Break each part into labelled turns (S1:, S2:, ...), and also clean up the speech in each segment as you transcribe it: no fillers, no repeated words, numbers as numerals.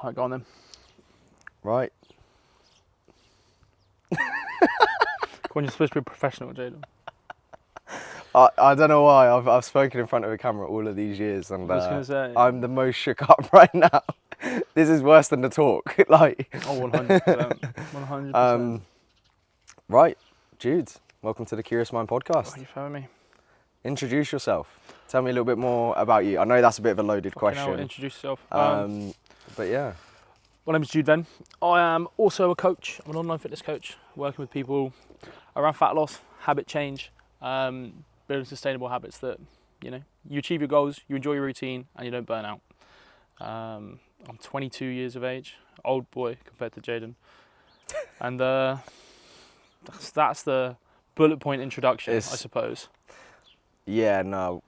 S1: All right, go on then.
S2: Right.
S1: When you're supposed to be a professional, Jaden.
S2: I don't know why. I've spoken in front of a camera all of these years, and
S1: I was going to say.
S2: I'm the most shook up right now. This is worse than the talk. Like.
S1: Oh, 100%. 100%.
S2: Right, Jude. Welcome to the Curious Mind podcast.
S1: Thank you for having me.
S2: Introduce yourself. Tell me a little bit more about you. I know that's a bit of a loaded question.
S1: Introduce yourself.
S2: But yeah.
S1: My name is Jude Venn. I am also a coach. I'm an online fitness coach, working with people around fat loss, habit change, building sustainable habits that, you achieve your goals, you enjoy your routine, and you don't burn out. I'm 22 years of age, old boy compared to Jaden. And that's the bullet point introduction, I suppose.
S2: Yeah, no.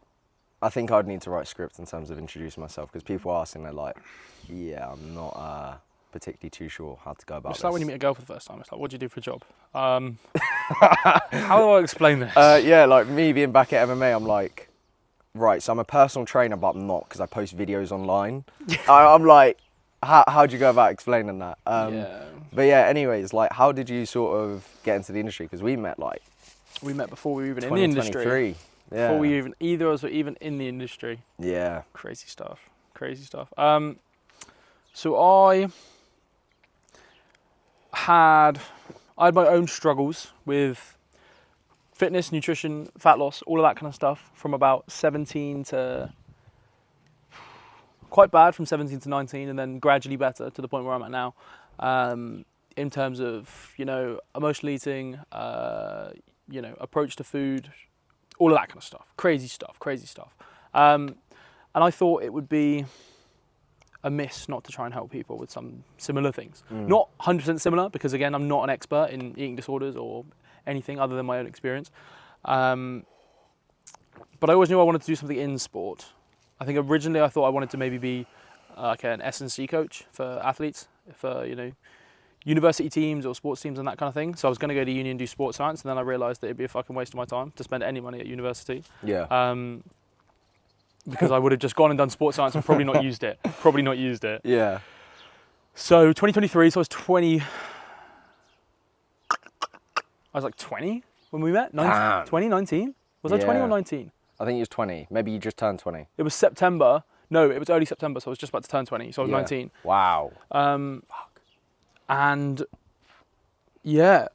S2: I think I'd need to write a script in terms of introducing myself, because people are asking, they're like, yeah, I'm not particularly too sure how to go about this.
S1: It's like when you meet a girl for the first time. It's like, what do you do for a job? How do I explain this?
S2: Yeah, like me being back at MMA, I'm like, right, so I'm a personal trainer, but I'm not, because I post videos online. I'm like, how do you go about explaining that? But yeah, anyways, like, how did you sort of get into the industry? Because we met
S1: before we were even in the industry.
S2: Yeah.
S1: Before either of us were even in the industry.
S2: Yeah.
S1: Crazy stuff. So I had my own struggles with fitness, nutrition, fat loss, all of that kind of stuff from about 17 to quite bad from 17 to 19, and then gradually better to the point where I'm at now. In terms of, emotional eating, approach to food, all of that kind of stuff. Crazy stuff. And I thought it would be amiss not to try and help people with some similar things. Not 100% similar, because again, I'm not an expert in eating disorders or anything other than my own experience. But I always knew I wanted to do something in sport. I think originally I thought I wanted to maybe be like an S&C coach for athletes, for, university teams or sports teams and that kind of thing. So I was going to go to uni and do sports science, and then I realised that it'd be a fucking waste of my time to spend any money at university.
S2: Yeah.
S1: Because I would have just gone and done sports science and probably not used it.
S2: Yeah.
S1: So 2023, so I was 20. I was like 20 when we met. 2019? Was I 20 or 19?
S2: I think you was 20. Maybe you just turned 20.
S1: It was September. No, it was early September, so I was just about to turn 20. So I was 19.
S2: Wow.
S1: And either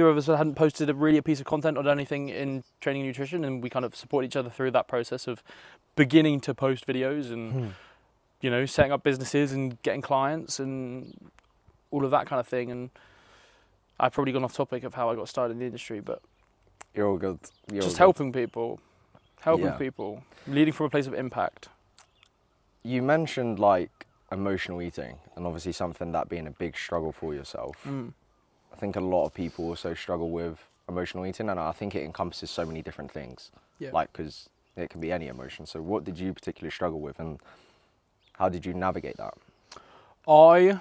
S1: of us hadn't posted a piece of content or done anything in training and nutrition, and we kind of support each other through that process of beginning to post videos and, setting up businesses and getting clients and all of that kind of thing. And I've probably gone off topic of how I got started in the industry, but
S2: you're all good.
S1: Helping people, leading from a place of impact.
S2: You mentioned like emotional eating, and obviously something that being a big struggle for yourself. I think a lot of people also struggle with emotional eating, and I think it encompasses so many different things.
S1: Yeah.
S2: Like, because it can be any emotion. So what did you particularly struggle with, and how did you navigate that?
S1: I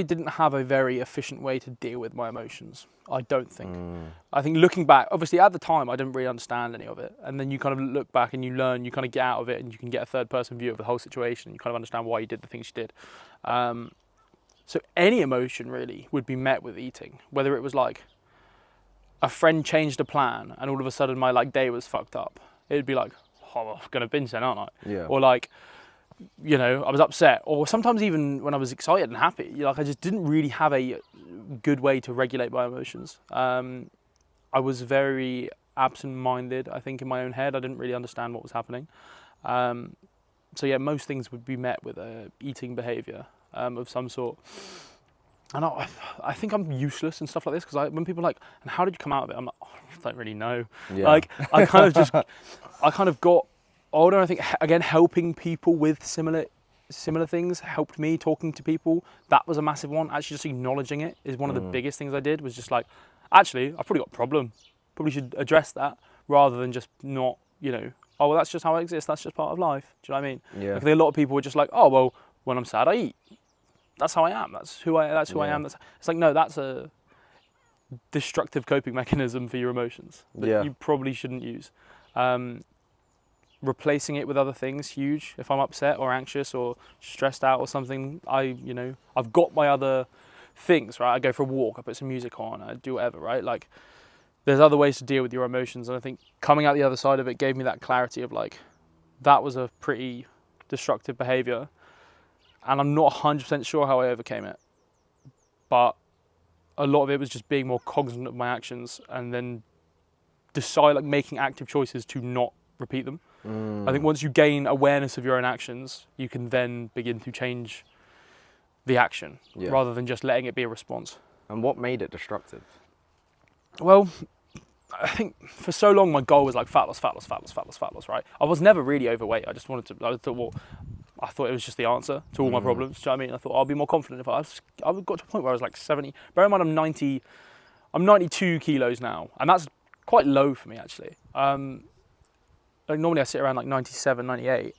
S1: didn't have a very efficient way to deal with my emotions, I don't think. I think looking back, obviously at the time I didn't really understand any of it, and then you kind of look back and you learn, you kind of get out of it, and you can get a third person view of the whole situation. You kind of understand why you did the things you did. So any emotion really would be met with eating, whether it was like a friend changed a plan and all of a sudden my day was fucked up. It'd be like, oh, I'm gonna binge then, aren't I?
S2: Yeah.
S1: Or like, I was upset, or sometimes even when I was excited and happy, I just didn't really have a good way to regulate my emotions. I was very absent-minded, I think, in my own head. I didn't really understand what was happening. So yeah, most things would be met with a eating behaviour of some sort. And I think I'm useless and stuff like this, because when people are like, and how did you come out of it? I'm like, I don't really know.
S2: Yeah.
S1: I kind of got older. I think, again, helping people with similar things helped me. Talking to people, that was a massive one. Actually, just acknowledging it is one of the biggest things I did, was just like, actually, I've probably got a problem. Probably should address that, rather than just not, oh, well, that's just how I exist. That's just part of life. Do you know what I mean?
S2: Yeah.
S1: Like, a lot of people were just like, oh, well, when I'm sad, I eat. That's how I am. That's who I am. It's like, no, that's a destructive coping mechanism for your emotions that you probably shouldn't use. replacing it with other things, huge. If I'm upset or anxious or stressed out or something, I've got my other things, right? I go for a walk, I put some music on, I do whatever, right? Like, there's other ways to deal with your emotions, and I think coming out the other side of it gave me that clarity of like, that was a pretty destructive behavior, and I'm not 100% sure how I overcame it, but a lot of it was just being more cognizant of my actions and then making active choices to not repeat them. I think once you gain awareness of your own actions, you can then begin to change the action rather than just letting it be a response.
S2: And what made it destructive?
S1: Well, I think for so long my goal was like fat loss, right? I was never really overweight. I thought it was just the answer to all my problems. Do you know what I mean? I thought I'll be more confident if I got to a point where I was like 70. Bear in mind I'm 92 kilos now, and that's quite low for me actually. Like normally I sit around like 97, 98.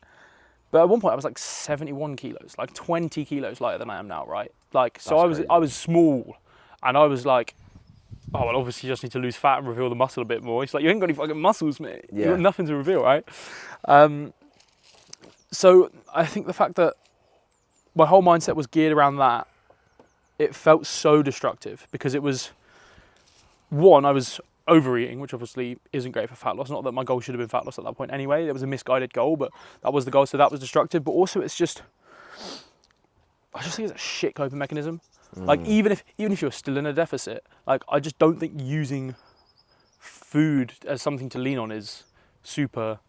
S1: But at one point I was like 71 kilos, like 20 kilos lighter than I am now, right? Like, so I was small, and I was like, oh, well, obviously you just need to lose fat and reveal the muscle a bit more. It's like, you ain't got any fucking muscles, mate.
S2: Yeah.
S1: You've got nothing to reveal, right? So I think the fact that my whole mindset was geared around that, it felt so destructive because it was, one, I was overeating, which obviously isn't great for fat loss. Not that my goal should have been fat loss at that point anyway. It was a misguided goal, but that was the goal, so that was destructive. But also I just think it's a shit coping mechanism. Like, even if you're still in a deficit, like, I just don't think using food as something to lean on is super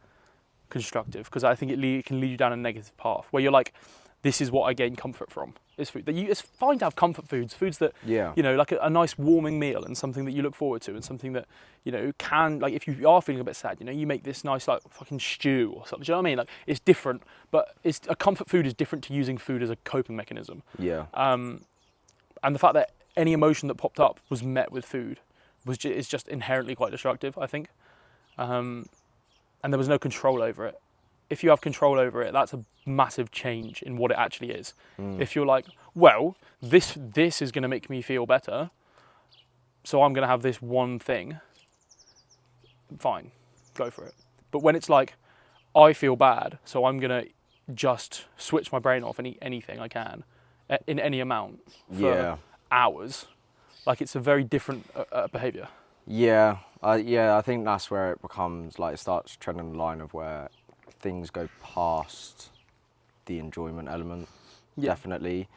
S1: constructive, because I think it can lead you down a negative path where you're like, this is what I gain comfort from, is food. It's fine to have comfort foods that, you know, like a nice warming meal and something that you look forward to, and something that, you know, can, like, if you are feeling a bit sad, you know, you make this nice, like, fucking stew or something. Do you know what I mean? Like, it's different, but a comfort food is different to using food as a coping mechanism.
S2: Yeah.
S1: And the fact that any emotion that popped up was met with food is just inherently quite destructive, I think. And there was no control over it. If you have control over it, that's a massive change in what it actually is. If you're like, well, this is going to make me feel better, so I'm going to have this one thing, fine, go for it. But when it's like, I feel bad, so I'm going to just switch my brain off and eat anything I can, in any amount for hours, like, it's a very different behaviour.
S2: I think that's where it becomes, like, it starts treading the line of where things go past the enjoyment element, definitely.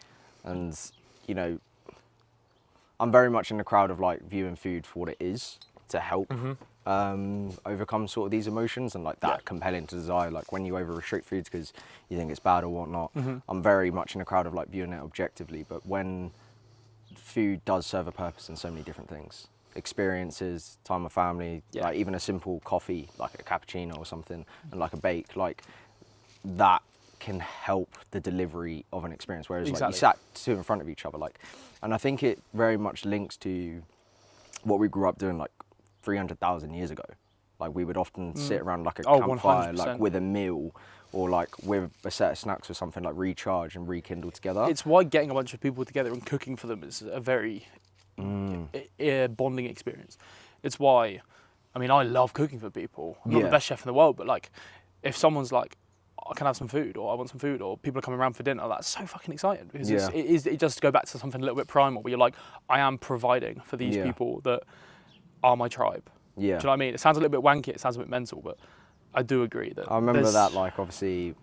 S2: And, you know, I'm very much in the crowd of, like, viewing food for what it is, to help overcome sort of these emotions and, like, that compelling desire, like when you over restrict foods because you think it's bad or whatnot. I'm very much in the crowd of, like, viewing it objectively, but when food does serve a purpose in so many different things, experiences, time with family, like even a simple coffee, like a cappuccino or something, and like a bake, like that can help the delivery of an experience. Whereas like you sat two in front of each other, like, and I think it very much links to what we grew up doing like 300,000 years ago. Like we would often sit around like a campfire, 100%. Like with a meal, or like with a set of snacks or something, like recharge and rekindle together.
S1: It's why getting a bunch of people together and cooking for them is a very bonding experience. It's why, I mean, I love cooking for people. I'm not the best chef in the world, but like, if someone's like, I can have some food, or I want some food, or people are coming around for dinner, that's so fucking exciting, because it just go back to something a little bit primal, where you're like, I am providing for these people that are my tribe. Do you know what I mean? It sounds a little bit wanky, it sounds a bit mental, but I do agree that
S2: I remember that, like, obviously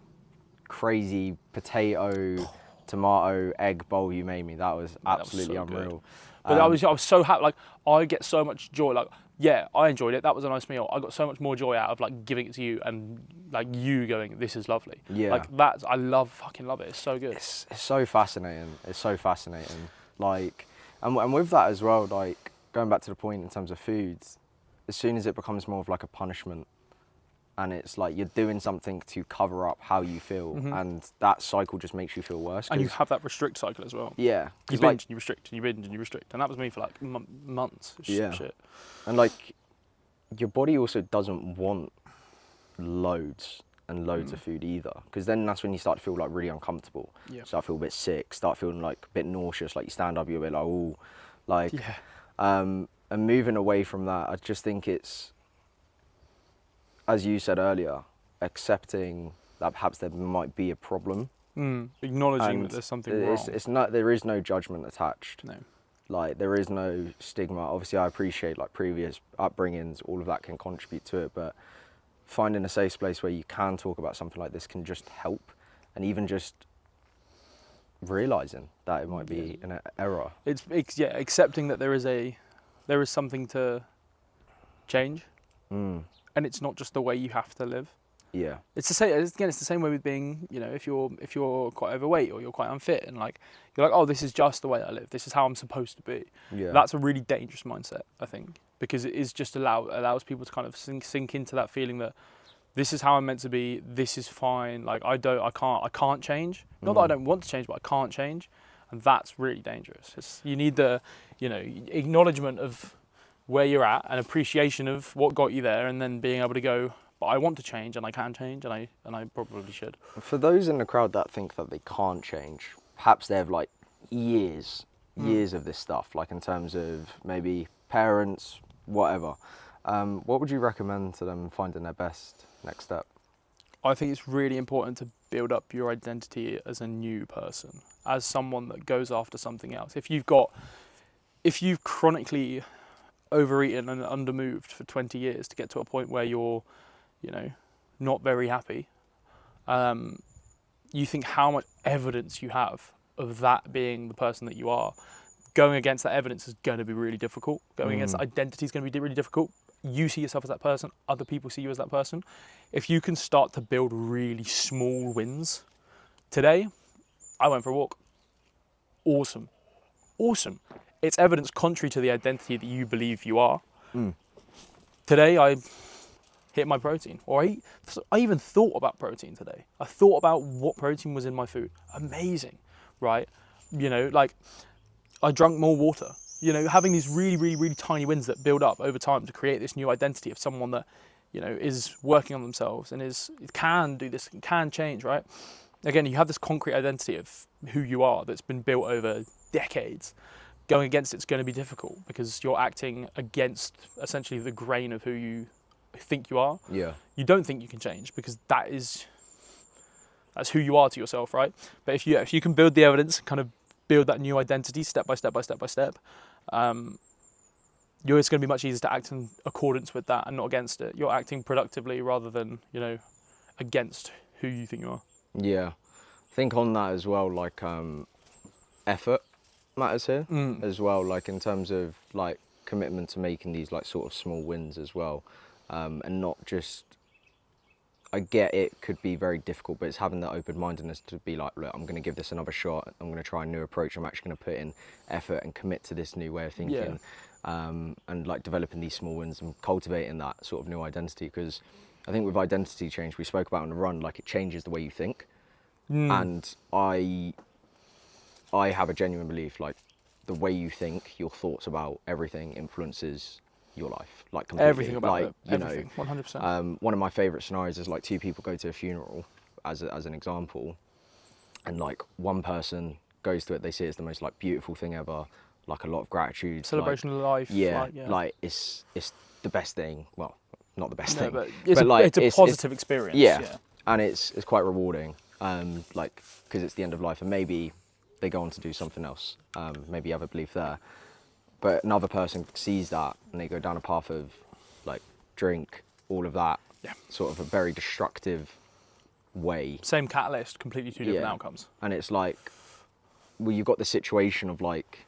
S2: crazy potato, tomato, egg bowl you made me. That was absolutely unreal.
S1: Good. But I was so happy. Like, I get so much joy. Like, yeah, I enjoyed it. That was a nice meal. I got so much more joy out of like giving it to you and like you going, this is lovely.
S2: Yeah.
S1: Like I fucking love it. It's so good.
S2: It's so fascinating. It's so fascinating. Like, and with that as well, like going back to the point in terms of foods, as soon as it becomes more of like a punishment, and it's like you're doing something to cover up how you feel, and that cycle just makes you feel worse.
S1: And you have that restrict cycle as well.
S2: Yeah.
S1: You binge and you restrict, and you binge and you restrict. And that was me for like months. It's just shit. And
S2: like, your body also doesn't want loads and loads of food either, because then that's when you start to feel like really uncomfortable. Yeah. Start to feel a bit sick, start feeling like a bit nauseous, like you stand up, you're a bit like, ooh. Like, and moving away from that, I just think it's, as you said earlier, accepting that perhaps there might be a problem.
S1: Acknowledging
S2: And
S1: that there's something wrong.
S2: It's not, there is no judgment attached.
S1: No.
S2: Like, there is no stigma. Obviously, I appreciate like previous upbringings, all of that can contribute to it, but finding a safe place where you can talk about something like this can just help, and even just realizing that it might be an error.
S1: It's accepting that there is something to change, and it's not just the way you have to live.
S2: Yeah.
S1: It's the same. Again, it's the same way with being. You know, if you're quite overweight or you're quite unfit, and like you're like, oh, this is just the way I live. This is how I'm supposed to be.
S2: Yeah.
S1: That's a really dangerous mindset, I think, because it is just allows people to kind of sink into that feeling that this is how I'm meant to be. This is fine. Like I can't change. Not that I don't want to change, but I can't change, and that's really dangerous. You need the, acknowledgement of where you're at and appreciation of what got you there, and then being able to go, but I want to change and I can change, and I probably should.
S2: For those in the crowd that think that they can't change, perhaps they have like years of this stuff, like in terms of maybe parents, whatever. What would you recommend to them finding their best next step?
S1: I think it's really important to build up your identity as a new person, as someone that goes after something else. If you've chronically overeaten and undermoved for 20 years to get to a point where you're, not very happy, you think how much evidence you have of that being the person that you are. Going against that evidence is going to be really difficult. Going against that identity is going to be really difficult. You see yourself as that person, other people see you as that person. If you can start to build really small wins. Today, I went for a walk. Awesome. It's evidence contrary to the identity that you believe you are. Today, I hit my protein, or I even thought about protein today. I thought about what protein was in my food. Amazing, right? Like I drank more water. Having these really, really, really tiny wins that build up over time to create this new identity of someone that, is working on themselves and can do this, can change, right? Again, you have this concrete identity of who you are that's been built over decades. Going against it's going to be difficult because you're acting against essentially the grain of who you think you are.
S2: Yeah.
S1: You don't think you can change because that's who you are to yourself, right? But if you can build the evidence, kind of build that new identity step by step, it's going to be much easier to act in accordance with that and not against it. You're acting productively rather than, against who you think you are.
S2: Yeah. I think on that as well, like effort matters here as well, like in terms of like commitment to making these like sort of small wins as well. And not just, I get it could be very difficult, but it's having that open-mindedness to be like, look, I'm going to give this another shot. I'm going to try a new approach. I'm actually going to put in effort and commit to this new way of thinking, and like developing these small wins and cultivating that sort of new identity. Because I think with identity change, we spoke about on the run, like it changes the way you think. And I have a genuine belief, like the way you think, your thoughts about everything influences your life, like completely.
S1: Everything about
S2: like,
S1: it. Everything, 100%.
S2: One of my favourite scenarios is like two people go to a funeral, as an example, and like one person goes to it, they see it as the most like beautiful thing ever, like a lot of gratitude,
S1: celebration of life.
S2: Like it's the best thing. Well, not the best thing,
S1: but it's a positive experience.
S2: Yeah, and it's quite rewarding. Like because it's the end of life, and maybe they go on to do something else. Maybe you have a belief there. But another person sees that and they go down a path of like drink, all of that, sort of a very destructive way.
S1: Same catalyst, completely two different outcomes.
S2: And it's like, well, you've got the situation of like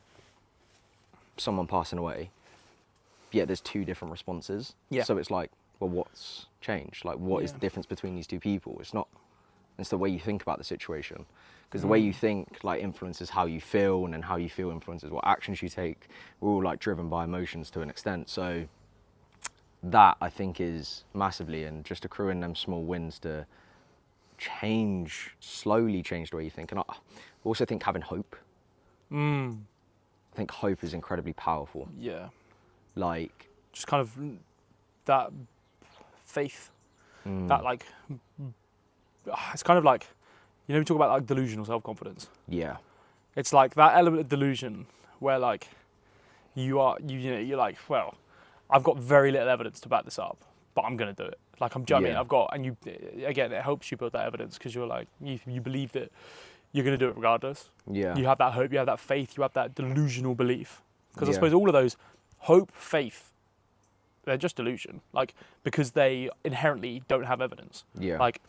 S2: someone passing away, yet there's two different responses.
S1: Yeah.
S2: So it's like, well, what's changed? Like, what is the difference between these two people? It's the way you think about the situation. Because the way you think like influences how you feel, and then how you feel influences what actions you take. We're all like driven by emotions to an extent. So that I think is massively, and just accruing them small wins to slowly change the way you think. And I also think having hope. I think hope is incredibly powerful.
S1: Yeah.
S2: Like
S1: just kind of that faith, that like, it's kind of like, we talk about like delusional self-confidence.
S2: Yeah.
S1: It's like that element of delusion where like you're like, well, I've got very little evidence to back this up, but I'm going to do it. Like, do you know what I mean?
S2: Yeah.
S1: I've got, and you, again, it helps you build that evidence because you're like, you believe that you're going to do it regardless.
S2: Yeah.
S1: You have that hope, you have that faith, you have that delusional belief. Because I
S2: Yeah.
S1: suppose all of those, hope, faith, they're just delusion. Like, because they inherently don't have evidence.
S2: Yeah.
S1: Like,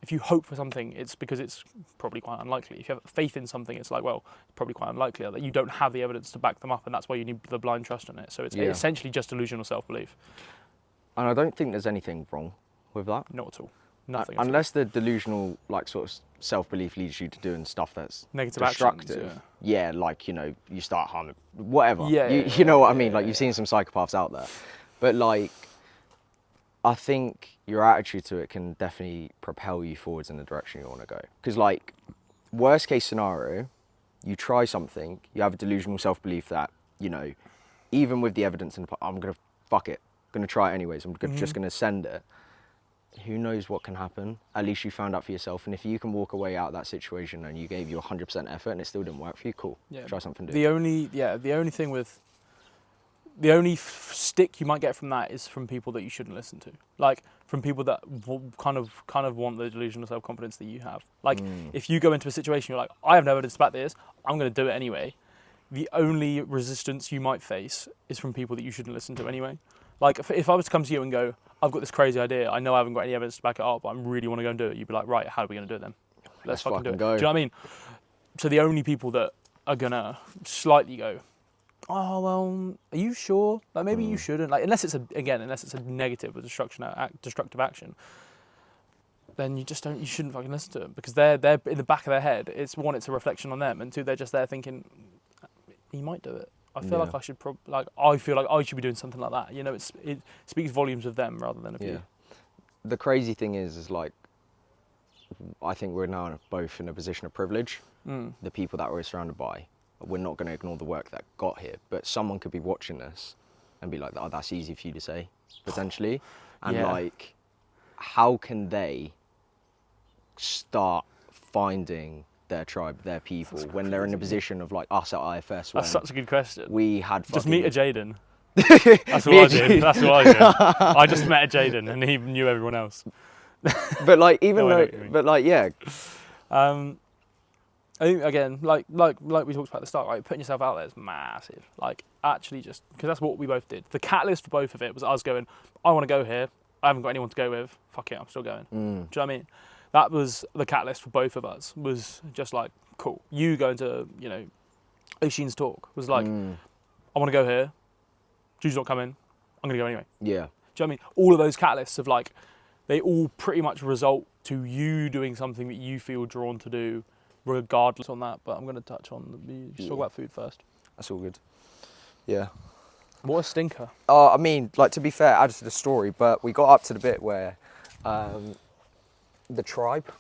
S1: if you hope for something, it's because it's probably quite unlikely. If you have faith in something, it's like, well, it's probably quite unlikely that you don't have the evidence to back them up, and that's why you need the blind trust in it. So it's essentially just delusional self-belief.
S2: And I don't think there's anything wrong with that.
S1: Not at all. Nothing.
S2: Unless the delusional, like, sort of self-belief leads you to doing stuff that's
S1: Negative
S2: destructive.
S1: actions,
S2: yeah, like, you know, you start harming, whatever.
S1: Yeah,
S2: you know what I mean? Like, you've seen some psychopaths out there. But, like, I think your attitude to it can definitely propel you forwards in the direction you want to go. Because, like, worst case scenario, you try something, you have a delusional self-belief that, you know, even with the evidence, I'm going to fuck it. I'm going to try it anyways. I'm just going to send it. Who knows what can happen? At least you found out for yourself. And if you can walk away out of that situation and you gave your 100% effort and it still didn't work for you, cool.
S1: Yeah.
S2: Try something new.
S1: The only stick you might get from that is from people that you shouldn't listen to. Like, from people that kind of want the delusional self-confidence that you have. Like, if you go into a situation, you're like, I have no evidence to back this, I'm going to do it anyway. The only resistance you might face is from people that you shouldn't listen to anyway. Like, if I was to come to you and go, I've got this crazy idea, I know I haven't got any evidence to back it up, but I really want to go and do it, you'd be like, right, how are we going to do it then? Let's fucking do it.
S2: go.
S1: Do you know what I mean? So the only people that are going to slightly go, oh, well, are you sure? Like, maybe you shouldn't. Like, unless it's a negative or destructive action, then you shouldn't fucking listen to them, because they're in the back of their head. It's one, it's a reflection on them, and two, they're just there thinking, he might do it. I feel like I should I feel like I should be doing something like that. You know, it speaks volumes of them rather than of you.
S2: The crazy thing is like, I think we're now both in a position of privilege. The people that we're surrounded by, we're not going to ignore the work that got here, but someone could be watching this and be like, oh, that's easy for you to say, potentially. And like, how can they start finding their tribe, their people, when they're in a position of like us at IFS?
S1: That's such a good question.
S2: We had
S1: just meet a Jaden. That's what I did. That's what I did. I just met a Jaden and he knew everyone else.
S2: But like, even
S1: No,
S2: though, but like, yeah.
S1: I think, again, like we talked about at the start, like, putting yourself out there is massive. Like, actually, just because that's what we both did. The catalyst for both of it was us going, I want to go here. I haven't got anyone to go with. Fuck it, I'm still going. Do you know what I mean? That was the catalyst for both of us. Was just like, cool. You going to, you know, Oisin's talk was like, I want to go here. Jude's not coming. I'm going to go anyway.
S2: Yeah.
S1: Do you know what I mean? All of those catalysts of like, they all pretty much result to you doing something that you feel drawn to do, regardless on that. But I'm going to touch on talk about food first.
S2: That's all good. Yeah.
S1: What a stinker.
S2: I mean, like, to be fair, added to the story, but we got up to the bit where the tribe,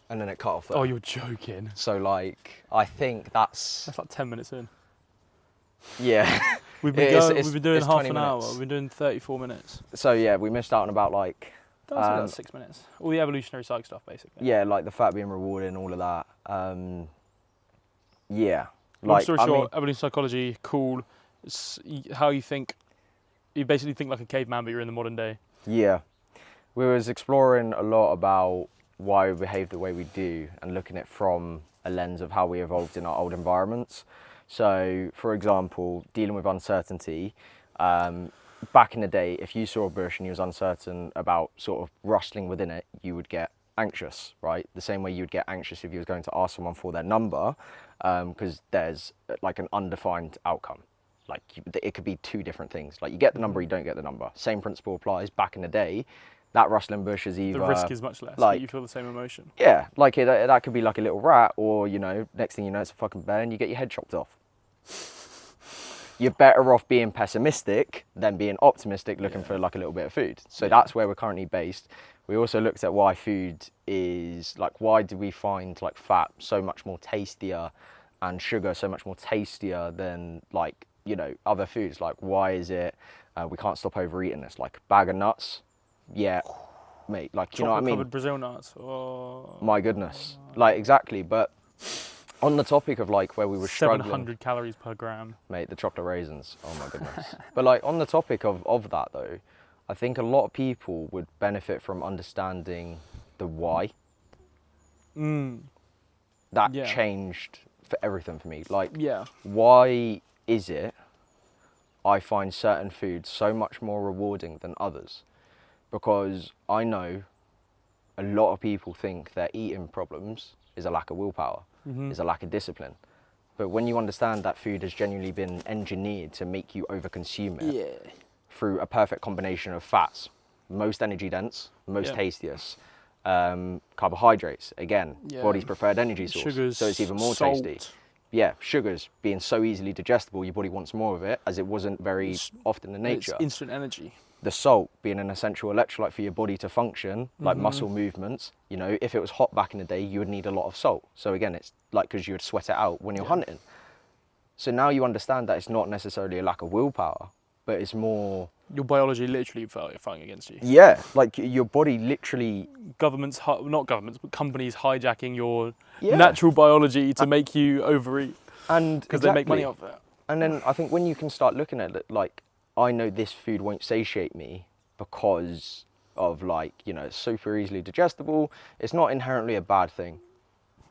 S2: and then it cut off there.
S1: Oh, you're joking.
S2: So, like, I think that's
S1: like 10 minutes in.
S2: Yeah.
S1: We've been doing half
S2: 20
S1: an hour.
S2: minutes.
S1: We've been doing 34 minutes.
S2: So, yeah, we missed out on about, like...
S1: That's 6 minutes. All the evolutionary psych stuff, basically.
S2: Yeah, like the fat being rewarded and all of that. Yeah.
S1: Long
S2: Like,
S1: story short, evolutionary psychology, cool. It's how you think. You basically think like a caveman, but you're in the modern day.
S2: Yeah. We was exploring a lot about why we behave the way we do and looking at it from a lens of how we evolved in our old environments. So, for example, dealing with uncertainty. Back in the day, if you saw a bush and you was uncertain about sort of rustling within it, you would get anxious, right? The same way you would get anxious if you was going to ask someone for their number, because there's like an undefined outcome. Like, it could be two different things. Like, you get the number, you don't get the number. Same principle applies. Back in the day, that rustling bush is either...
S1: The risk is much less,
S2: like,
S1: but you feel the same emotion.
S2: Yeah, like that could be like a little rat, or, you know, next thing you know, it's a fucking bear and you get your head chopped off. You're better off being pessimistic than being optimistic, looking for like a little bit of food. So that's where we're currently based. We also looked at why food is, like, why do we find like fat so much more tastier and sugar so much more tastier than, like, you know, other foods? Like, why is it we can't stop overeating this? Like, bag of nuts, yeah, mate, like, you know what I mean?
S1: Chocolate-covered Brazil nuts. Oh.
S2: My goodness, like, exactly. But on the topic of like where we were struggling,
S1: 700 calories per gram.
S2: Mate, the chocolate raisins, oh my goodness. But like, on the topic of that though, I think a lot of people would benefit from understanding the why. That changed for everything for me. Like, why is it I find certain foods so much more rewarding than others? Because I know a lot of people think their eating problems is a lack of willpower, is a lack of discipline. But when you understand that food has genuinely been engineered to make you overconsume it through a perfect combination of fats, most energy dense, most tastiest, carbohydrates, again, body's preferred energy source,
S1: sugars,
S2: so it's even more
S1: salt.
S2: tasty. Yeah, sugars being so easily digestible, your body wants more of it, as it wasn't very often in nature.
S1: It's instant energy.
S2: The salt being an essential electrolyte for your body to function, like muscle movements. You know, if it was hot back in the day, you would need a lot of salt. So again, it's like because you would sweat it out when you're hunting. So now you understand that it's not necessarily a lack of willpower, but it's more...
S1: Your biology literally fighting against you.
S2: Yeah, like your body literally...
S1: Not governments, but companies hijacking your natural biology to make you overeat.
S2: And
S1: because they make money off it.
S2: And then I think when you can start looking at it, like, I know this food won't satiate me because of, like, you know, it's super easily digestible. It's not inherently a bad thing.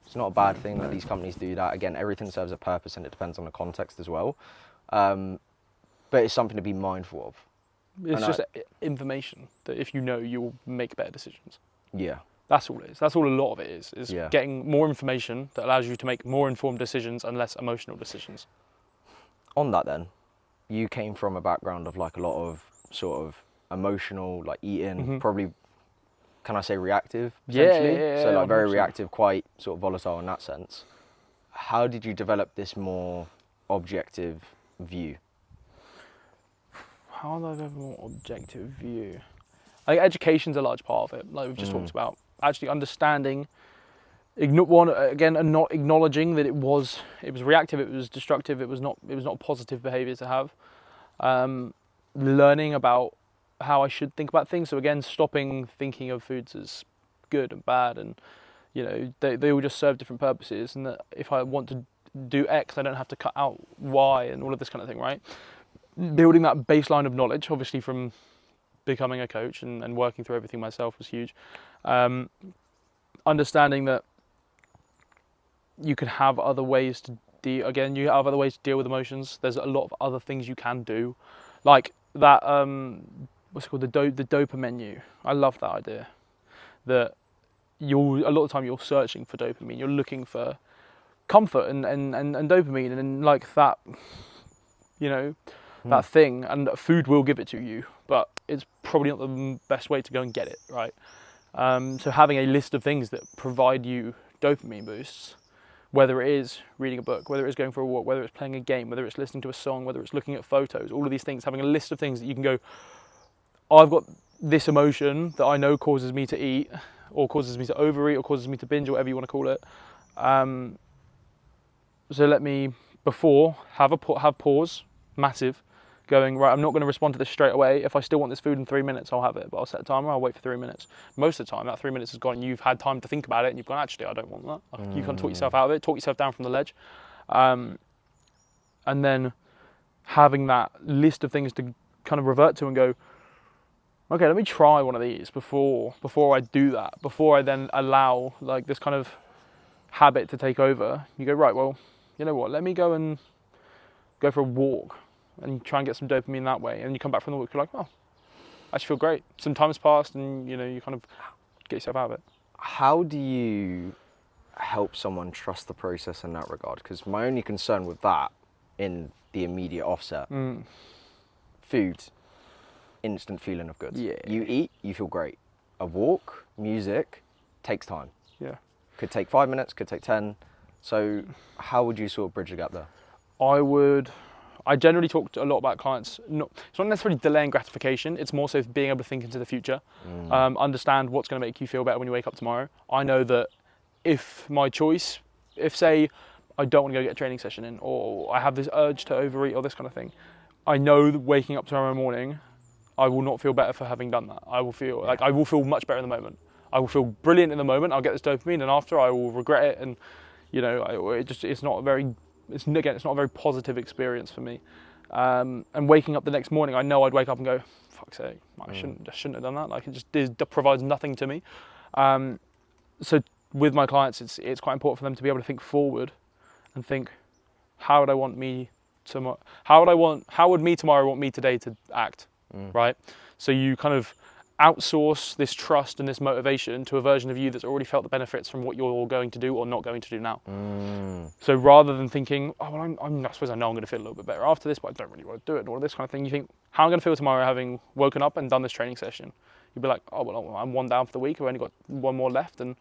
S2: It's not a bad thing that these companies do that. Again, everything serves a purpose and it depends on the context as well. But it's something to be mindful of.
S1: It's just information that if you know, you'll make better decisions.
S2: Yeah.
S1: That's all it is. That's all a lot of it is getting more information that allows you to make more informed decisions and less emotional decisions.
S2: On that then, you came from a background of like a lot of sort of emotional, like eating, probably, can I say reactive, potentially? So like very 100%. Reactive, quite sort of volatile in that sense. How did you develop this more objective view?
S1: How do I have a more objective view? I think education's a large part of it, like we've just talked about. Actually understanding, and not acknowledging that it was reactive, it was destructive, it was not a positive behaviour to have. Learning about how I should think about things. So again, stopping thinking of foods as good and bad, and you know they all just serve different purposes, and that if I want to do X, I don't have to cut out Y and all of this kind of thing, right? Building that baseline of knowledge, obviously from becoming a coach and working through everything myself was huge. Understanding that you can have other ways to deal with emotions. There's a lot of other things you can do, like that. What's it called? The dopamine menu. I love that idea. That a lot of the time you're searching for dopamine. You're looking for comfort and dopamine and like that. You know, that thing, and food will give it to you, but it's probably not the best way to go and get it, right? So having a list of things that provide you dopamine boosts, whether it is reading a book, whether it's going for a walk, whether it's playing a game, whether it's listening to a song, whether it's looking at photos, all of these things, having a list of things that you can go, I've got this emotion that I know causes me to eat, or causes me to overeat, or causes me to binge, or whatever you want to call it. So let me, before, have pause, massive, going, right, I'm not going to respond to this straight away. If I still want this food in 3 minutes, I'll have it, but I'll set a timer, I'll wait for 3 minutes. Most of the time, that 3 minutes is gone, and you've had time to think about it, and you've gone, actually, I don't want that. You can talk yourself out of it, talk yourself down from the ledge. And then having that list of things to kind of revert to and go, okay, let me try one of these before I do that, before I then allow like this kind of habit to take over. You go, right, well, you know what, let me go for a walk and try and get some dopamine that way. And you come back from the walk, you're like, oh, I actually feel great. Some time's passed, and you know, you kind of get yourself out of it.
S2: How do you help someone trust the process in that regard? Because my only concern with that, in the immediate offset, food, instant feeling of good.
S1: Yeah.
S2: You eat, you feel great. A walk, music, takes time.
S1: Yeah.
S2: Could take 5 minutes, could take 10. So how would you sort of bridge the gap there?
S1: I generally talk a lot about clients. It's not necessarily delaying gratification. It's more so being able to think into the future, understand what's going to make you feel better when you wake up tomorrow. I know that if say I don't want to go get a training session in, or I have this urge to overeat or this kind of thing, I know that waking up tomorrow morning, I will not feel better for having done that. I will feel I will feel much better in the moment. I will feel brilliant in the moment. I'll get this dopamine, and after I will regret it, and you know, it's not a very positive experience for me. And waking up the next morning, I know I'd wake up and go, fuck's sake, I shouldn't have done that. Like, it provides nothing to me. So with my clients, it's quite important for them to be able to think forward and think, how would me tomorrow want me today to act, right? So you kind of outsource this trust and this motivation to a version of you that's already felt the benefits from what you're going to do or not going to do now. So rather than thinking, oh, well, I suppose I know I'm going to feel a little bit better after this, but I don't really want to do it, and all this kind of thing, you think, how am I going to feel tomorrow having woken up and done this training session? You'd be like, oh, well, I'm one down for the week, I've only got one more left, and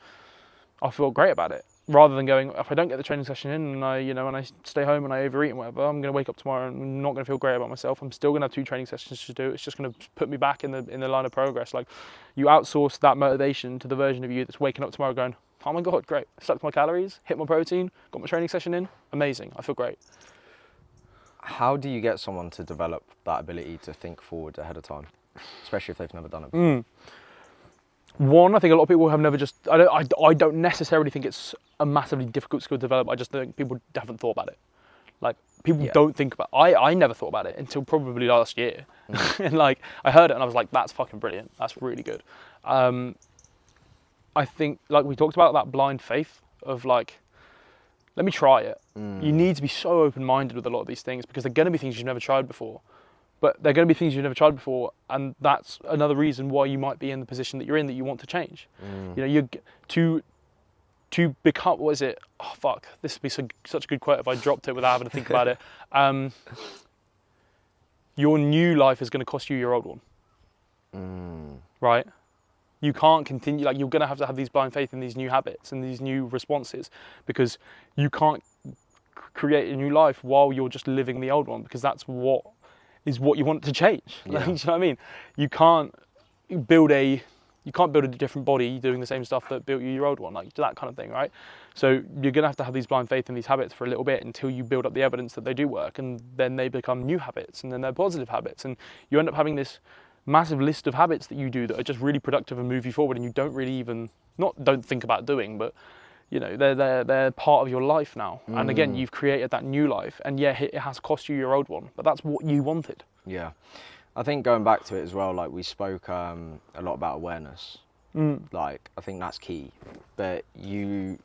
S1: I'll feel great about it. Rather than going, if I don't get the training session in and I stay home and I overeat and whatever, I'm going to wake up tomorrow and I'm not going to feel great about myself. I'm still going to have 2 training sessions to do. It's just going to put me back in the line of progress. Like, you outsource that motivation to the version of you that's waking up tomorrow going, oh my God, great. I slept my calories, hit my protein, got my training session in. Amazing. I feel great.
S2: How do you get someone to develop that ability to think forward ahead of time, especially if they've never done it before?
S1: One, I think a lot of people have never I don't necessarily think it's a massively difficult skill to develop. I just think people haven't thought about it. Like, people don't think about it. I never thought about it until probably last year. And like, I heard it and I was like, that's fucking brilliant. That's really good. I think, like we talked about, that blind faith of like, let me try it. You need to be so open-minded with a lot of these things because they're going to be things you've never tried before. But they're going to be things you've never tried before, and that's another reason why you might be in the position that you're in, that you want to change. You know, to become, what is it? Oh fuck, this would be such a good quote if I dropped it without having to think about it. Your new life is going to cost you your old one. Right? You can't continue, like, you're going to have these blind faith in these new habits and these new responses, because you can't create a new life while you're just living the old one, because that's what you want to change. Like, you know what I mean? You can't build a different body doing the same stuff that built you your old one, like that kind of thing, right? So you're gonna have these blind faith in these habits for a little bit until you build up the evidence that they do work, and then they become new habits, and then they're positive habits, and you end up having this massive list of habits that you do that are just really productive and move you forward, and you don't really even don't think about doing, but you know, they're part of your life now. And again, you've created that new life, and yeah, it has cost you your old one, but that's what you wanted.
S2: Yeah. I think going back to it as well, like, we spoke a lot about awareness. Like, I think that's key, but you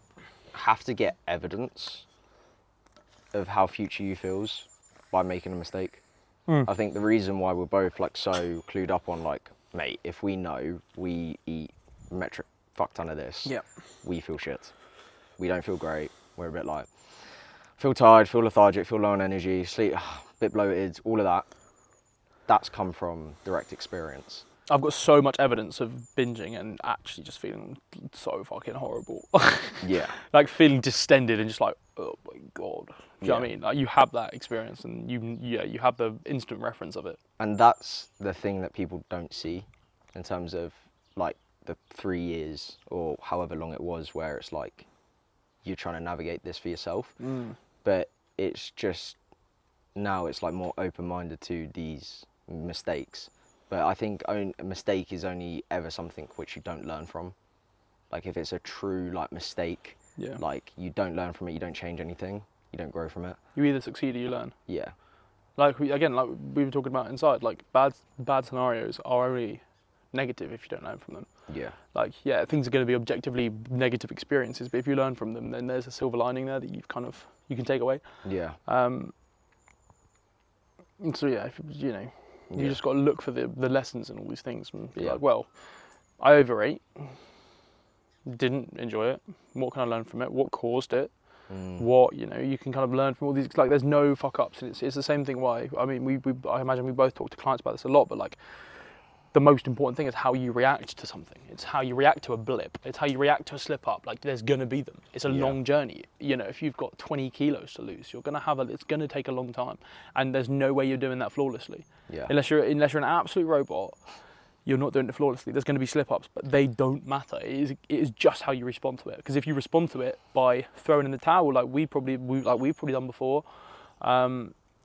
S2: have to get evidence of how future you feels by making a mistake. I think the reason why we're both like so clued up on, like, mate, if we know we eat metric fuck ton of this, we feel shit. We don't feel great. We're a bit like, feel tired, feel lethargic, feel low on energy, sleep, a bit bloated, all of that. That's come from direct experience.
S1: I've got so much evidence of binging and actually just feeling so fucking horrible. Like, feeling distended and just like, oh my God. Do you know what I mean? Like, you have that experience, and you have the instant reference of it.
S2: And that's the thing that people don't see in terms of, like, the 3 years or however long it was where it's like, you're trying to navigate this for yourself. But it's just, now it's like more open-minded to these mistakes. But I think a mistake is only ever something which you don't learn from. Like, if it's a true, like, mistake, like, you don't learn from it, you don't change anything, you don't grow from it.
S1: You either succeed or you learn.
S2: Yeah.
S1: Like, we were talking about inside, like, bad scenarios are only negative if you don't learn from them.
S2: Yeah. Like,
S1: yeah, things are going to be objectively negative experiences, but if you learn from them, then there's a silver lining there that you can take away.
S2: Yeah.
S1: So yeah, you just got to look for the lessons in all these things and be like, well, I overate, didn't enjoy it. What can I learn from it? What caused it? What, you can kind of learn from all these, like, there's no fuck ups, and it's the same thing why, I mean, I imagine we both talk to clients about this a lot, but like, the most important thing is how you react to something. It's how you react to a blip. It's how you react to a slip up. Like, there's gonna be them. It's a long journey. If you've got 20 kilos to lose, it's gonna take a long time, and there's no way you're doing that flawlessly. Yeah. Unless you're an absolute robot, you're not doing it flawlessly. There's gonna be slip ups, but they don't matter. It is just how you respond to it. Because if you respond to it by throwing in the towel, like we've probably done before,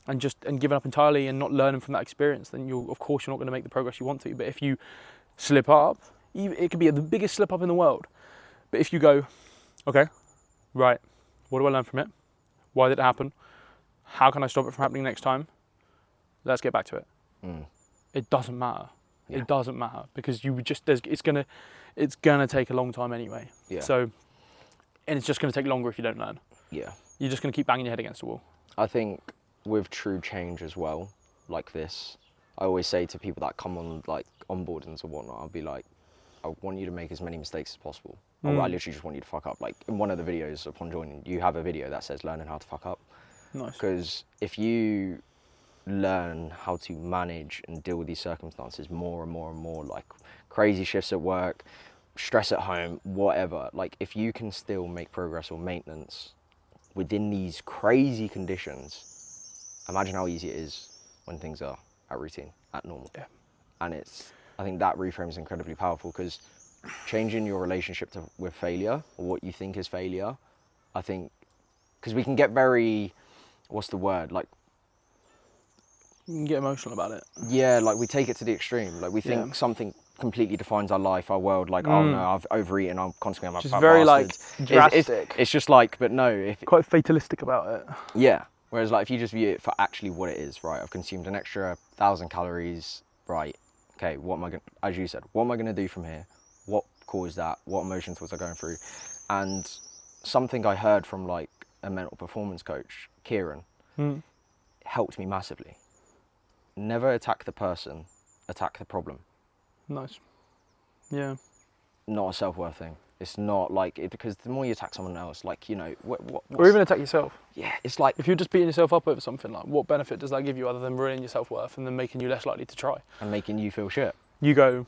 S1: and giving up entirely and not learning from that experience, then of course you're not going to make the progress you want to. But if you slip up, it could be the biggest slip up in the world. But if you go, okay, right, what do I learn from it? Why did it happen? How can I stop it from happening next time? Let's get back to it. It doesn't matter.
S2: Yeah.
S1: It doesn't matter because you would just it's gonna take a long time anyway.
S2: Yeah.
S1: So, and it's just gonna take longer if you don't learn.
S2: Yeah.
S1: You're just gonna keep banging your head against the wall.
S2: I think with true change as well, like this, I always say to people that come on like onboardings or whatnot, I'll be like, I want you to make as many mistakes as possible. I literally just want you to fuck up. Like in one of the videos upon joining, you have a video that says learning how to fuck up.
S1: Nice.
S2: Because if you learn how to manage and deal with these circumstances more and more and more, like crazy shifts at work, stress at home, whatever, like if you can still make progress or maintenance within these crazy conditions, imagine how easy it is when things are at routine, at normal.
S1: Yeah.
S2: And I think that reframe is incredibly powerful because changing your relationship with failure or what you think is failure, I think, because we can get very, what's the word? Like,
S1: you can get emotional about it.
S2: yeah, like we take it to the extreme. Like we think something completely defines our life, our world. Like, oh no, I've overeaten, I'm constantly on my
S1: Just very like drastic.
S2: It's just like, but no, if
S1: quite fatalistic about it.
S2: yeah. Whereas like if you just view it for actually what it is, right? I've consumed an extra 1,000 calories, right? Okay, what am I going? As you said, what am I going to do from here? What caused that? What emotions was I going through? And something I heard from like a mental performance coach, Kieran, helped me massively. Never attack the person, attack the problem.
S1: Nice. Yeah.
S2: Not a self-worth thing. It's not like it, because the more you attack someone else, like, you know,
S1: or even attack yourself.
S2: Yeah, it's like
S1: if you're just beating yourself up over something, like what benefit does that give you other than ruining your self-worth and then making you less likely to try
S2: and making you feel shit.
S1: You go,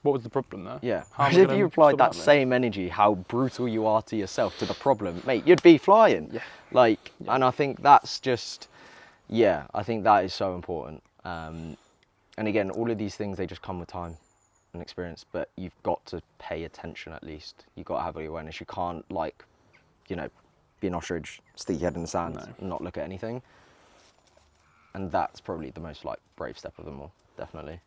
S1: what was the problem there?
S2: Yeah. Because if you applied that same energy, how brutal you are to yourself, to the problem, mate, you'd be flying.
S1: Yeah.
S2: Like, and I think that's just, yeah, I think that is so important. And again, all of these things, they just come with time and experience, but you've got to pay attention at least. You've got to have the awareness. You can't, like, you know, be an ostrich, stick your head in the sand, and not look at anything. And that's probably the most, like, brave step of them all, definitely.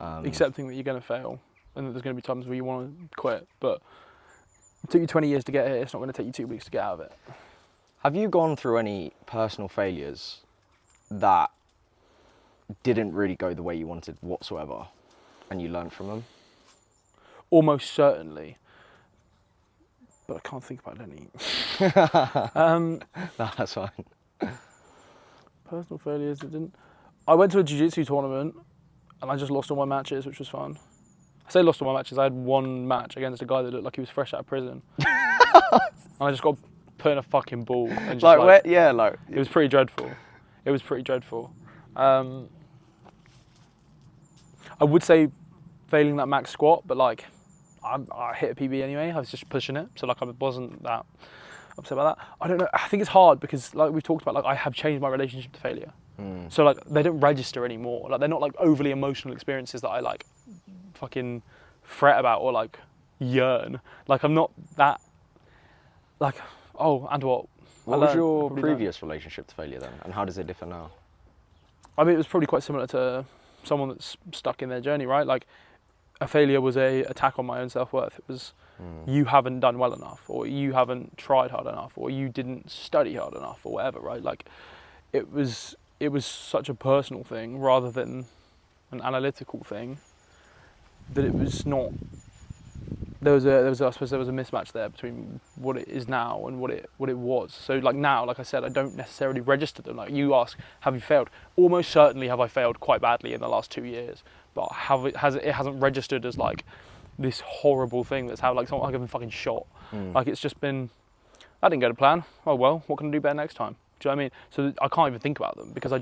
S1: Accepting that you're going to fail and that there's going to be times where you want to quit, but it took you 20 years to get here, it's not going to take you 2 weeks to get out of it.
S2: Have you gone through any personal failures that didn't really go the way you wanted whatsoever, and you learned from them?
S1: Almost certainly, but I can't think about any.
S2: No, that's fine.
S1: Personal failures that didn't. I went to a jiu-jitsu tournament and I just lost all my matches, which was fun. I say lost all my matches, I had one match against a guy that looked like he was fresh out of prison. And I just got put in a fucking ball. And just
S2: like, yeah, like...
S1: It was pretty dreadful. It was pretty dreadful. I would say failing that max squat, but like, I hit a PB anyway, I was just pushing it. So like, I wasn't that upset about that. I don't know, I think it's hard because like we've talked about, like I have changed my relationship to failure. So like, they don't register anymore. Like they're not like overly emotional experiences that I like fucking fret about or like yearn. Like I'm not that like, oh, and what?
S2: What was your previous relationship to failure then? And how does it differ now?
S1: I mean, it was probably quite similar to someone that's stuck in their journey, right? Like a failure was a attack on my own self-worth. It was you haven't done well enough, or you haven't tried hard enough, or you didn't study hard enough, or whatever, right? Like it was such a personal thing rather than an analytical thing that it was not. I suppose there was a mismatch there between what it is now and what it was. So like now, like I said, I don't necessarily register them. Like you ask, have you failed? Almost certainly have I failed quite badly in the last 2 years, but it hasn't registered as like this horrible thing that's how like someone like I've been fucking shot. Like it's just been, that didn't go to plan. Oh well, what can I do better next time? Do you know what I mean? So I can't even think about them because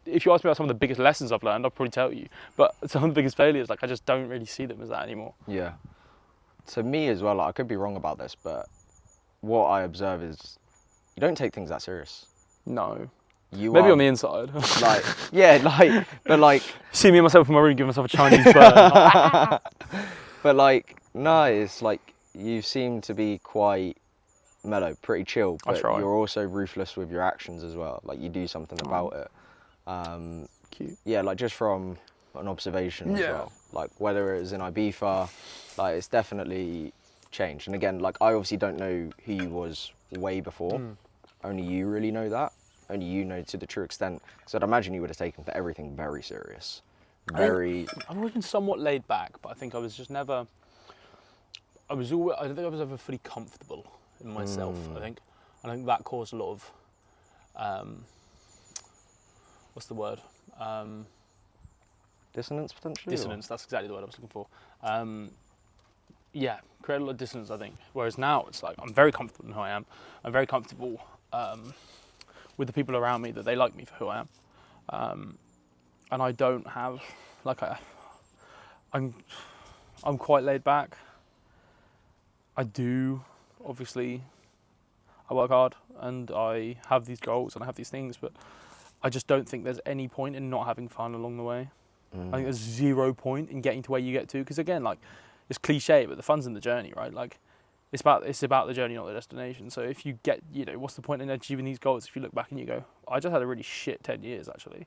S1: if you ask me about some of the biggest lessons I've learned, I'll probably tell you. But some of the biggest failures, like I just don't really see them as that anymore.
S2: Yeah. To me as well, like, I could be wrong about this, but what I observe is you don't take things that serious.
S1: No. Maybe on the inside.
S2: Like, yeah, like, but like...
S1: See me and myself in my room, give myself a Chinese burn.
S2: But like, no, it's like, you seem to be quite mellow, pretty chill, but you're also ruthless with your actions as well. Like, you do something about it.
S1: Cute.
S2: Yeah, like just from an observation as well. Like whether it was in Ibiza, like it's definitely changed. And again, like I obviously don't know who you was way before. Only you really know that. Only you know to the true extent. So I'd imagine you would have taken everything very serious. very...
S1: I've always been somewhat laid back, but I think I was just never... I don't think I was ever fully comfortable in myself, I think that caused a lot of... what's the word?
S2: Dissonance, potentially?
S1: Dissonance, that's exactly the word I was looking for. Yeah, create a lot of dissonance, I think. Whereas now, it's like, I'm very comfortable in who I am. I'm very comfortable with the people around me, that they like me for who I am. And I don't have, like, I'm quite laid back. I do, obviously, I work hard and I have these goals and I have these things, but I just don't think there's any point in not having fun along the way. I think there's 0 point in getting to where you get to, because again, like, it's cliche, but the fun's in the journey, right? Like, it's about the journey, not the destination. So if you get, what's the point in achieving these goals if you look back and you go, I just had a really shit 10 years, actually.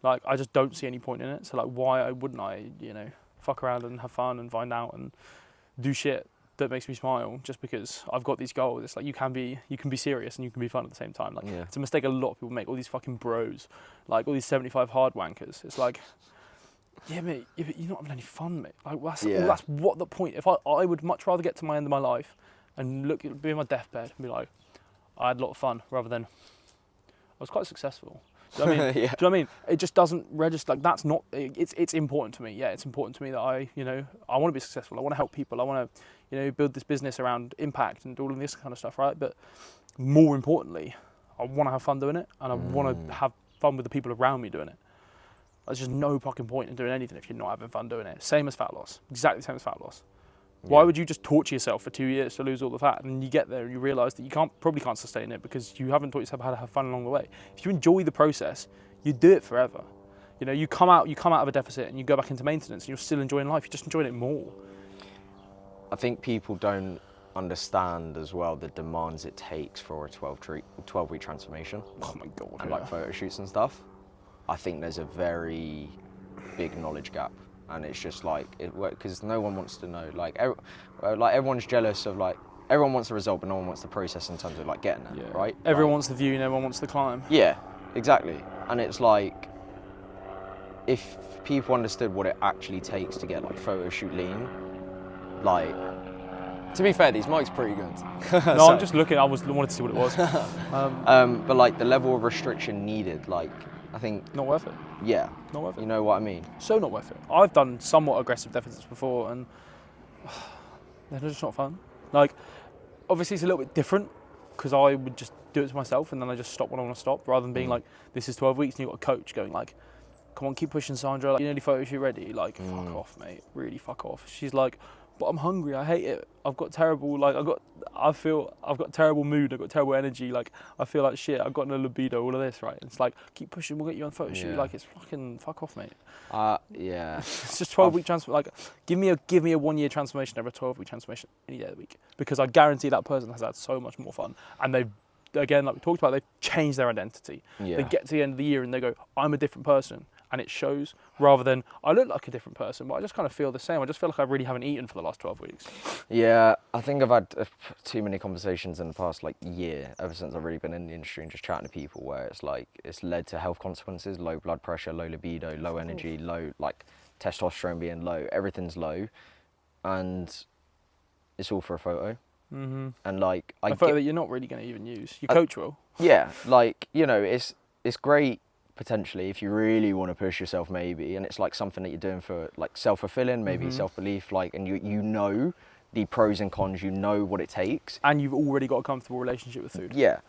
S1: Like, I just don't see any point in it. So, like, why wouldn't I, fuck around and have fun and find out and do shit that makes me smile just because I've got these goals? It's like, you can be serious and you can be fun at the same time. Like, It's a mistake a lot of people make, all these fucking bros, like all these 75 hard wankers. It's like, yeah, mate, but you're not having any fun, mate. Like, that's what the point. If I would much rather get to my end of my life and be in my deathbed and be like, I had a lot of fun, rather than I was quite successful. Do you know what I mean? Do you know what I mean? It just doesn't register. Like, that's not. It's important to me. Yeah, it's important to me that I want to be successful. I want to help people. I want to, build this business around impact and all of this kind of stuff, right? But more importantly, I want to have fun doing it, and I want to have fun with the people around me doing it. There's just no fucking point in doing anything if you're not having fun doing it. Same as fat loss. Exactly the same as fat loss. Yeah. Why would you just torture yourself for 2 years to lose all the fat, and you get there and you realise that you probably can't sustain it because you haven't taught yourself how to have fun along the way? If you enjoy the process, you do it forever. You come out of a deficit and you go back into maintenance and you're still enjoying life. You're just enjoying it more.
S2: I think people don't understand as well the demands it takes for a 12-week transformation.
S1: Oh my God.
S2: And like photo shoots and stuff. I think there's a very big knowledge gap, and it's just like because no one wants to know. Like everyone's jealous of, like, everyone wants the result, but no one wants the process in terms of, like, getting there, right?
S1: Everyone wants the view, and everyone wants the climb.
S2: Yeah, exactly. And it's like, if people understood what it actually takes to get, like, photo shoot lean, like, to be fair, these mics pretty good.
S1: No, so, I'm just looking. I wanted to see what it was.
S2: But like the level of restriction needed, like, I think...
S1: Not worth it.
S2: Yeah.
S1: Not worth it.
S2: You know what I mean?
S1: So not worth it. I've done somewhat aggressive deficits before, and they're just not fun. Like, obviously it's a little bit different, because I would just do it to myself, and then I just stop when I want to stop, rather than being like, this is 12 weeks, and you've got a coach going like, come on, keep pushing, Sandra. Like, you're nearly photo shoot ready. Like, fuck off, mate. Really fuck off. She's like, but I'm hungry. I hate it. I've got terrible, like, I've got terrible mood. I've got terrible energy. Like, I feel like shit. I've got no libido. All of this, right? And it's like, keep pushing. We'll get you on photo shoot. Like, it's fucking fuck off, mate.
S2: Yeah.
S1: It's just 12-week transformation. Like, give me a 1 year transformation over a 12-week transformation any day of the week, because I guarantee that person has had so much more fun, and they've, again, like we talked about, they've changed their identity. Yeah. They get to the end of the year and they go, I'm a different person. And it shows, rather than, I look like a different person, but I just kind of feel the same. I just feel like I really haven't eaten for the last 12 weeks.
S2: Yeah, I think I've had too many conversations in the past, like, year, ever since I've really been in the industry and just chatting to people, where it's like, it's led to health consequences, low blood pressure, low libido, low energy, low, like, testosterone being low, everything's low. And it's all for a photo. Mm-hmm. And, like,
S1: a photo that you're not really going to even use. Your coach will.
S2: Yeah, like, it's great, potentially, if you really want to push yourself, maybe, and it's like something that you're doing for, like, self-fulfilling, maybe self-belief, like, and you know the pros and cons, you know what it takes,
S1: and you've already got a comfortable relationship with food.
S2: Yeah,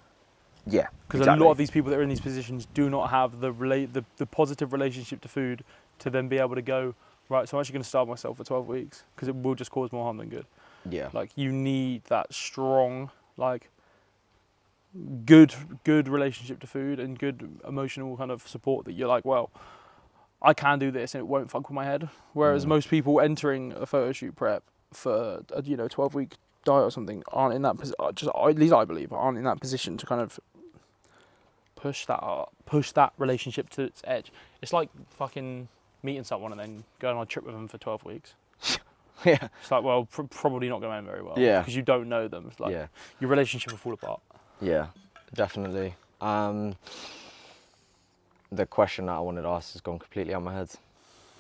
S1: because exactly. A lot of these people that are in these positions do not have the positive relationship to food to then be able to go, right, so I'm actually going to starve myself for 12 weeks because it will just cause more harm than good.
S2: Yeah,
S1: like, you need that strong, like, good relationship to food and good emotional kind of support, that you're like, well, I can do this and it won't fuck with my head. Whereas most people entering a photo shoot prep for a 12-week diet or something aren't in that position, at least I believe, aren't in that position to kind of push that relationship to its edge. It's like fucking meeting someone and then going on a trip with them for 12 weeks.
S2: Yeah.
S1: It's like, well, probably not going to end very well.
S2: Yeah.
S1: Because you don't know them. It's like, your relationship will fall apart.
S2: Yeah, definitely. The question that I wanted to ask has gone completely out of my head.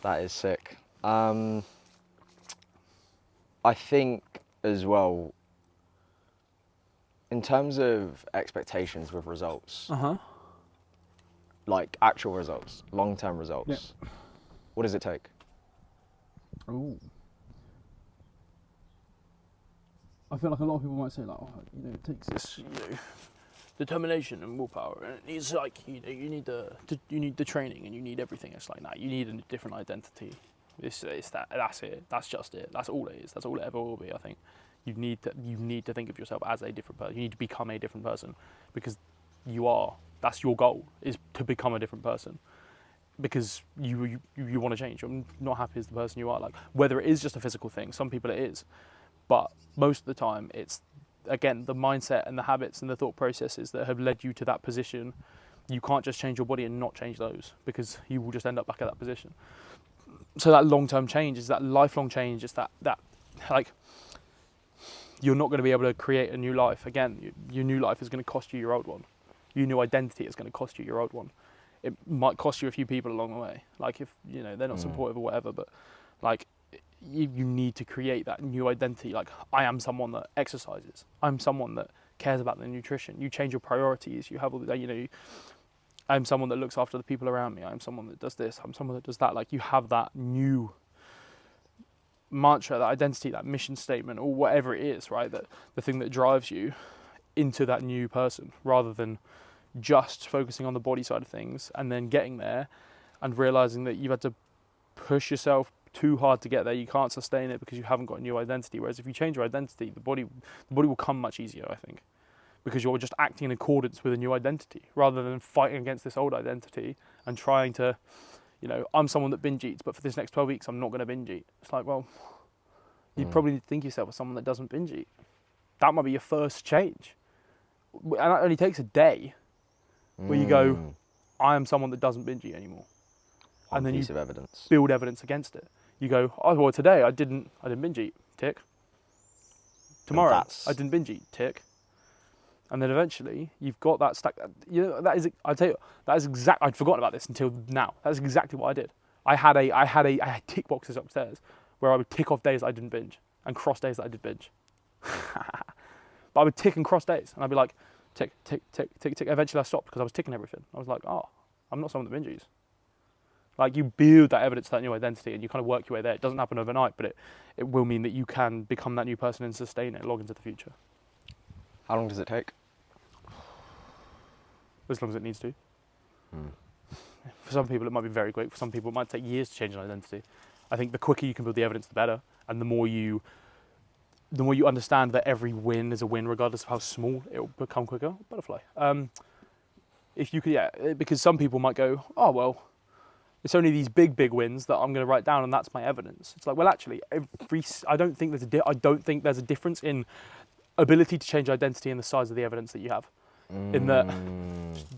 S2: That is sick. I think as well, in terms of expectations with results, like actual results, long-term results, what does it take?
S1: Oh. I feel like a lot of people might say, like, oh, you know, it takes this, you know, determination and willpower, and it's like, you know, you need the training and you need everything. It's like, nah, you need a different identity. It's that. That's it. That's just it. That's all it is. That's all it ever will be. I think you need to think of yourself as a different person. You need to become a different person, because you are. That's your goal, is to become a different person. Because you want to change. You're not happy as the person you are. Like, whether it is just a physical thing, some people it is, but most of the time it's, again, the mindset and the habits and the thought processes that have led you to that position. You can't just change your body and not change those, because you will just end up back at that position. So that long-term change is that lifelong change. It's that like, you're not going to be able to create a new life. Again, your new life is going to cost you your old one. Your new identity is going to cost you your old one. It might cost you a few people along the way, like, if, you know, they're not supportive or whatever, but like, you need to create that new identity. Like, I am someone that exercises. I'm someone that cares about the nutrition. You change your priorities. You have all the, you know, I'm someone that looks after the people around me. I'm someone that does this. I'm someone that does that. Like, you have that new mantra, that identity, that mission statement, or whatever it is, right? That the thing that drives you into that new person, rather than just focusing on the body side of things and then getting there and realizing that you've had to push yourself too hard to get there. You can't sustain it because you haven't got a new identity. Whereas if you change your identity, the body will come much easier, I think, because you're just acting in accordance with a new identity rather than fighting against this old identity and trying to, you know, I'm someone that binge eats, but for this next 12 weeks I'm not going to binge eat. It's like, well, you'd probably need to think yourself as someone that doesn't binge eat. That might be your first change, and that only takes a day where you go, I am someone that doesn't binge eat anymore.
S2: And then piece of evidence.
S1: Build evidence against it. You go, oh, well, today I didn't binge eat, tick. Tomorrow I didn't binge eat, tick. And then eventually you've got that stack. You know, that is, I'll tell you, that is exact. I'd forgotten about this until now. That's exactly what I did. I had tick boxes upstairs where I would tick off days that I didn't binge and cross days that I did binge. But I would tick and cross days, and I'd be like, tick, tick, tick, tick, tick. Eventually I stopped because I was ticking everything. I was like, oh, I'm not someone that binges. Like, you build that evidence, that new identity, and you kind of work your way there. It doesn't happen overnight, but it will mean that you can become that new person and sustain it long into the future.
S2: How long does it take?
S1: As long as it needs to. For some people it might be very quick. For some people it might take years to change an identity. I think the quicker you can build the evidence, the better. And the more you understand that every win is a win, regardless of how small, it will become quicker. Butterfly. If you could, yeah, because some people might go, oh well, it's only these big wins that I'm going to write down, and that's my evidence. It's like, well, actually, I don't think there's a difference in ability to change identity and the size of the evidence that you have. In that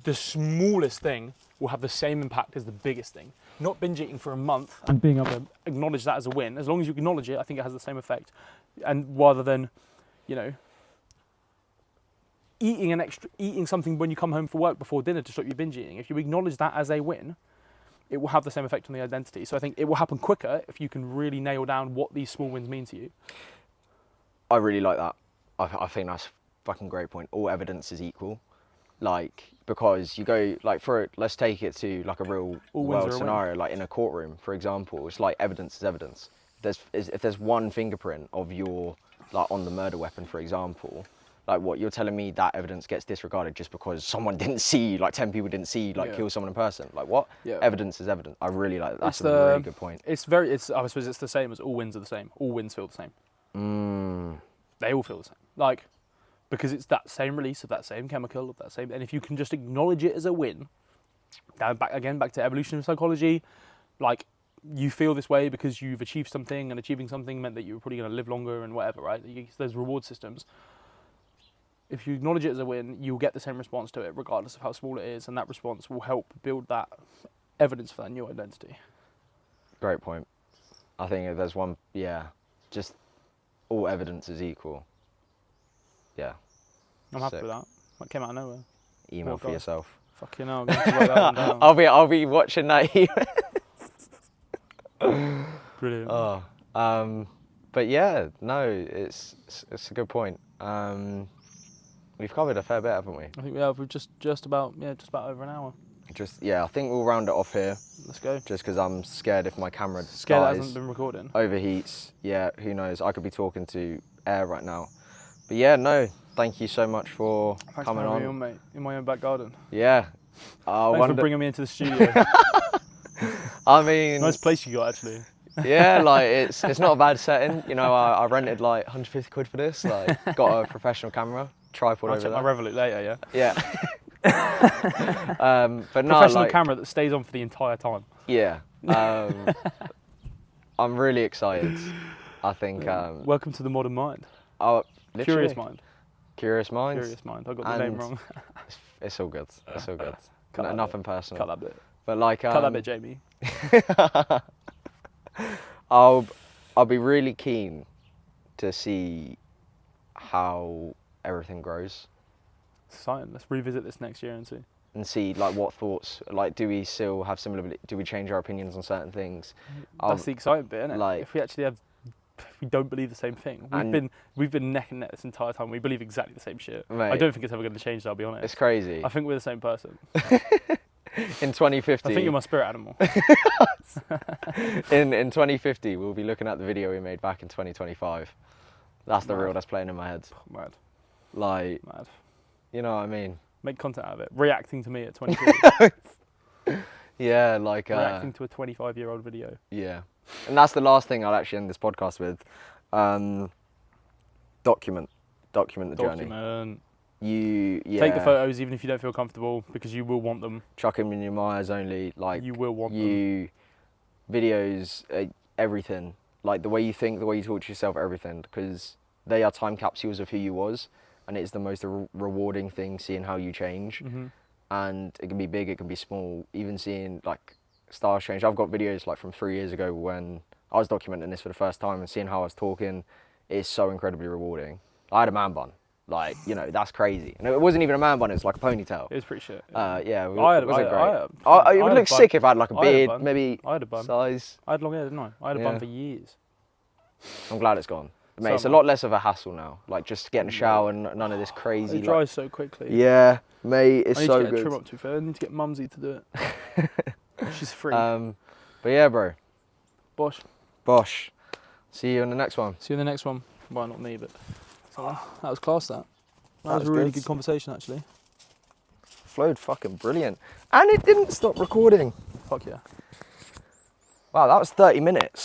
S1: the smallest thing will have the same impact as the biggest thing. Not binge eating for a month and being able to acknowledge that as a win. As long as you acknowledge it, I think it has the same effect. And rather than, you know, eating something when you come home from work before dinner to stop you binge eating, if you acknowledge that as a win, it will have the same effect on the identity. So I think it will happen quicker if you can really nail down what these small wins mean to you.
S2: I really like that. I think that's a fucking great point. All evidence is equal. Like, because you go, like, let's take it to like a real world scenario, like in a courtroom, for example. It's like evidence is evidence. If there's one fingerprint of your, like, on the murder weapon, for example, like, what, you're telling me that evidence gets disregarded just because someone didn't see, like 10 people didn't see, like, kill someone in person? Like, what? Yeah. Evidence is evidence. I really like that. That's a really good point.
S1: I suppose it's the same as all wins are the same. All wins feel the same. They all feel the same. Like, because it's that same release of that same chemical, of that same, and if you can just acknowledge it as a win, back to evolutionary psychology, like, you feel this way because you've achieved something, and achieving something meant that you were probably going to live longer and whatever, right? There's reward systems. If you acknowledge it as a win, you'll get the same response to it, regardless of how small it is, and that response will help build that evidence for that new identity.
S2: Great point. I think if there's one, just all evidence is equal. Yeah.
S1: I'm happy with that. That came out of nowhere.
S2: Email for yourself.
S1: Fucking hell, I'm going to write that one down.
S2: I'll be watching that email.
S1: Brilliant.
S2: Oh, but yeah, no, it's a good point. We've covered a fair bit, haven't we?
S1: I think we have. We've just about over an hour.
S2: I think we'll round it off here.
S1: Let's go.
S2: Just because I'm scared if my camera
S1: Scared
S2: dies,
S1: that hasn't been recording.
S2: overheats. Yeah, who knows? I could be talking to air right now. But yeah, no, thank you so much for coming on.
S1: Me on, mate, in my own back garden.
S2: Yeah.
S1: Thanks for bringing me into the studio.
S2: I mean,
S1: nice place you got, actually.
S2: Yeah, like it's not a bad setting. You know, I rented like 150 quid for this. Like, got a professional camera, tripod
S1: I'll
S2: over
S1: check
S2: there.
S1: my Revolut later, yeah?
S2: Yeah. But no,
S1: professional
S2: like,
S1: camera that stays on for the entire time.
S2: Yeah. I'm really excited. I think.
S1: Welcome to the modern mind.
S2: Oh,
S1: Curious mind.
S2: Curious mind.
S1: Curious mind. I got the name wrong.
S2: It's all good. It's all good.
S1: Cut
S2: Nothing personal.
S1: Cut that bit.
S2: But like,
S1: cut that bit, Jamie.
S2: I'll be really keen to see how everything grows.
S1: Exciting. Let's revisit this next year and see.
S2: And see like what thoughts, like do we still have similar, do we change our opinions on certain things?
S1: That's the exciting bit, isn't it?
S2: Like,
S1: if we don't believe the same thing. We've been neck and neck this entire time. We believe exactly the same shit.
S2: Mate,
S1: I don't think it's ever going to change, I'll be honest.
S2: It's crazy.
S1: I think we're the same person.
S2: In 2050.
S1: I think you're my spirit animal.
S2: in 2050, we'll be looking at the video we made back in 2025. That's the reel that's playing in my head.
S1: Mad.
S2: Like,
S1: Mad.
S2: You know what I mean?
S1: Make content out of it. Reacting to me at 23.
S2: Yeah, like...
S1: reacting to a 25-year-old video.
S2: Yeah. And that's the last thing I'll actually end this podcast with. Document the journey.
S1: Take the photos even if you don't feel comfortable, because you will want them.
S2: Chuck them in your Myers only. Like,
S1: you will want them.
S2: Videos, everything. Like the way you think, the way you talk to yourself, everything. Because they are time capsules of who you was. And it's the most rewarding thing, seeing how you change.
S1: Mm-hmm.
S2: And it can be big, it can be small. Even seeing like styles change. I've got videos like from 3 years ago when I was documenting this for the first time, and seeing how I was talking is so incredibly rewarding. I had a man bun. Like, you know, that's crazy. And it wasn't even a man bun, it was like a ponytail.
S1: It was pretty shit.
S2: Yeah, it
S1: wasn't
S2: great. It would look sick if I had like a beard, maybe
S1: I had a bun.
S2: Size.
S1: I had long hair, didn't I? I had a bun for years.
S2: I'm glad it's gone. Mate, it's a lot less of a hassle now. Like, just getting a shower and none of this crazy...
S1: It dries so quickly.
S2: Yeah, mate, it's so good.
S1: I need to get a trim up too fair. I need to get Mumsy to do it. She's free.
S2: But yeah, bro. Bosh. See you in the next one.
S1: See you in the next one. Well, not me, but... That was class, that was a really good conversation, actually.
S2: Flowed fucking brilliant. And it didn't stop recording.
S1: Fuck yeah.
S2: Wow, that was 30 minutes.